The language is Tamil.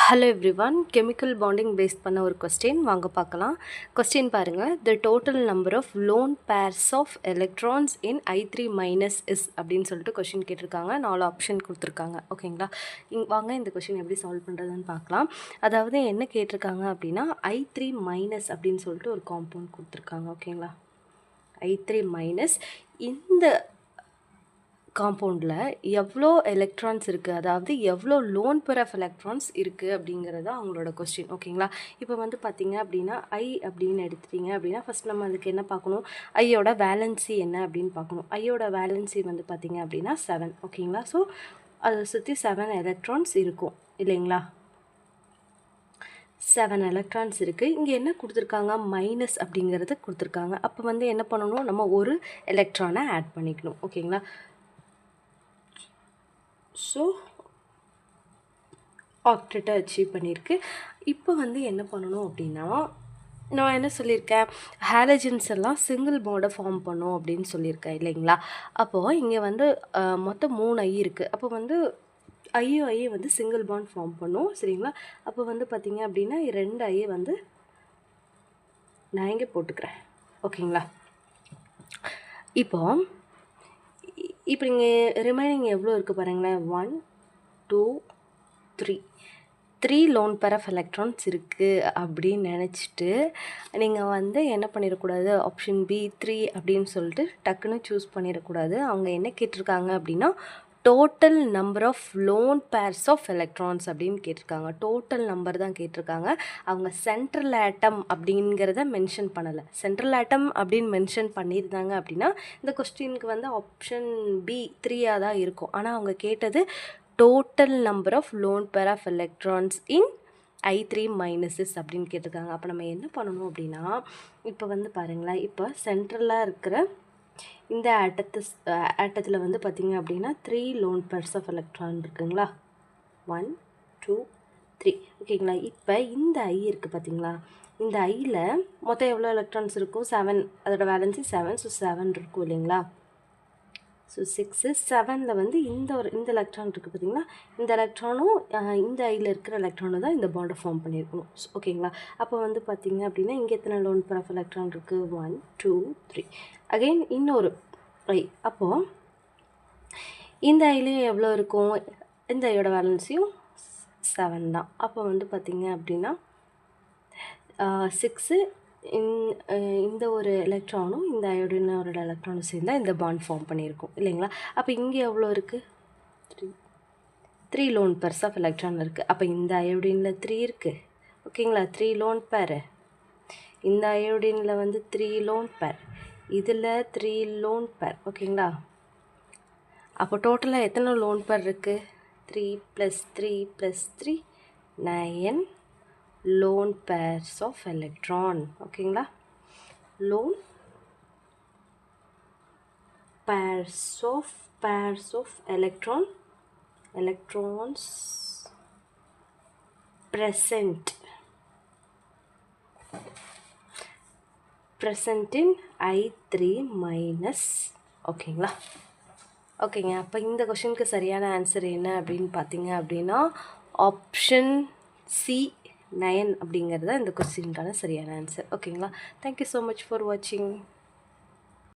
Hello everyone, chemical bonding base பண்ண ஒரு கொஸ்டின் வாங்க பார்க்கலாம். கொஸ்டின் பாருங்கள். The total number of lone pairs of electrons in I3- is அப்படின்னு சொல்லிட்டு கொஸ்டின் கேட்டிருக்காங்க. 4 ஆப்ஷன் கொடுத்துருக்காங்க. ஓகேங்களா, வாங்க இந்த கொஸ்டின் எப்படி சால்வ் பண்ணுறதுன்னு பார்க்கலாம். அதாவது என்ன கேட்டிருக்காங்க அப்படின்னா I3- அப்படின்னு சொல்லிட்டு ஒரு காம்பவுண்ட் கொடுத்துருக்காங்க. ஓகேங்களா, I3- இந்த காம்பவுண்டில் எவ்வளோ எலக்ட்ரான்ஸ் இருக்குது, அதாவது எவ்வளோ லோன் பேர் ஆஃப் எலக்ட்ரான்ஸ் இருக்குது அப்படிங்கிறது அவங்களோட கொஸ்டின். ஓகேங்களா, இப்போ வந்து பார்த்திங்க அப்படின்னா ஐ அப்படின்னு எடுத்துட்டிங்க அப்படின்னா ஃபஸ்ட் நம்ம அதுக்கு என்ன பார்க்கணும், ஐயோட வேலன்சி என்ன அப்படின்னு பார்க்கணும். ஐயோட வேலன்சி வந்து பார்த்திங்க அப்படின்னா 7. ஓகேங்களா, ஸோ அதை சுற்றி 7 எலக்ட்ரான்ஸ் இருக்கும் இல்லைங்களா. 7 எலக்ட்ரான்ஸ் இருக்குது. இங்கே என்ன கொடுத்துருக்காங்க, மைனஸ் அப்படிங்கிறது கொடுத்துருக்காங்க. அப்போ வந்து என்ன பண்ணணும், நம்ம ஒரு எலக்ட்ரானை ஆட் பண்ணிக்கணும். ஓகேங்களா, ஸோ ஆக்டெட்டை அச்சீவ் பண்ணியிருக்கு. இப்போ வந்து என்ன பண்ணணும் அப்படின்னா, நான் என்ன சொல்லியிருக்கேன், ஹாலஜன்ஸ் எல்லாம் சிங்கிள் பாண்டை ஃபார்ம் பண்ணும் அப்படின்னு சொல்லியிருக்கேன் இல்லைங்களா. அப்போது இங்கே வந்து மொத்தம் 3 ஐ இருக்குது. அப்போ வந்து ஐயும் வந்து சிங்கிள் பாண்ட் ஃபார்ம் பண்ணும் சரிங்களா. அப்போ வந்து பார்த்திங்க அப்படின்னா 2 ஐ வந்து நான் இங்கே போட்டுக்கிறேன். ஓகேங்களா, இப்போ இங்கே ரிமைனிங் எவ்வளோ இருக்குது பாருங்களேன், 1 2 3 லோன் பேர் ஆஃப் எலக்ட்ரான்ஸ் இருக்குது அப்படின்னு நினச்சிட்டு நீங்கள் வந்து என்ன பண்ணிடக்கூடாது, ஆப்ஷன் பி 3 அப்படின்னு சொல்லிட்டு டக்குன்னு சூஸ் பண்ணிடக்கூடாது. அவங்க என்ன கேட்டிருக்காங்க அப்படின்னா total number of lone pairs of electrons அப்படின்னு கேட்டிருக்காங்க. டோட்டல் நம்பர் தான் கேட்டிருக்காங்க. அவங்க சென்ட்ரல் ஆட்டம் அப்படிங்கிறத மென்ஷன் பண்ணலை. சென்ட்ரல் ஆட்டம் அப்படின்னு மென்ஷன் பண்ணியிருந்தாங்க அப்படின்னா இந்த கொஸ்டினுக்கு வந்து ஆப்ஷன் பி 3 தான் இருக்கும். ஆனால் அவங்க கேட்டது total number of lone pair of electrons in I3- அப்படின்னு கேட்டிருக்காங்க. அப்போ நம்ம என்ன பண்ணணும் அப்படின்னா, இப்போ வந்து பாருங்களேன், இப்போ சென்ட்ரலாக இருக்கிற இந்த ஆட்டத்தில் வந்து பார்த்திங்க அப்படின்னா 3 லோன் பேர்ஸ் ஆஃப் எலக்ட்ரான் இருக்குங்களா, 1 2 3. ஓகேங்களா, இப்போ இந்த ஐ இருக்குது பார்த்திங்களா, இந்த ஐயில் மொத்தம் எவ்வளோ எலக்ட்ரான்ஸ் இருக்கும், 7. அதோட வேலன்சி 7. ஸோ 7 இருக்கும் இல்லைங்களா. ஸோ 6 7ல் வந்து இந்த எலக்ட்ரான் இருக்குது பார்த்திங்களா, இந்த எலக்ட்ரானும் இந்த ஐயில் இருக்கிற எலக்ட்ரானும் தான் இந்த பாண்டை ஃபார்ம் பண்ணியிருக்கணும். ஓகேங்களா, அப்போ வந்து பார்த்திங்க அப்படின்னா இங்கே எத்தனை லோன் பேர் ஆஃப் எலக்ட்ரான் இருக்குது, 1 2 3. அகெயின் இன்னொரு ஐ, அப்போது இந்த ஐலையும் எவ்வளோ இருக்கும், இந்த ஐயோட வேலன்சியும் 7 தான். அப்போ வந்து பார்த்திங்க அப்படின்னா 6 இந்த ஒரு எலக்ட்ரானும் இந்த அயோடினோட எலக்ட்ரானும் சேர்ந்தால் இந்த பாண்ட் ஃபார்ம் பண்ணியிருக்கோம் இல்லைங்களா. அப்போ இங்கே எவ்வளோ இருக்குது, 3 லோன் பேர்ஸ் ஆஃப் எலக்ட்ரான் இருக்குது. அப்போ இந்த அயோடினில் 3 இருக்குது. ஓகேங்களா, 3 லோன் பேர். இந்த அயோடினில் வந்து 3 லோன் பேர், இதில் 3 லோன் பேர். ஓகேங்களா, அப்போ டோட்டலாக எத்தனை லோன் பேர் இருக்குது, 3 + 3 + 3 9 lone pairs of electron. ஓகேங்களா, lone pairs of electrons present in I3-. ஓகேங்களா, ஓகேங்க. அப்போ இந்த கொஷனுக்கு சரியான ஆன்சர் என்ன அப்படின்னு பார்த்தீங்க அப்படின்னா ஆப்ஷன் சி 9 அப்படிங்கிறது தான் இந்த கொஸ்டினுக்கான சரியான ஆன்சர். ஓகேங்களா, தேங்க்யூ ஸோ மச் ஃபார் வாட்சிங்.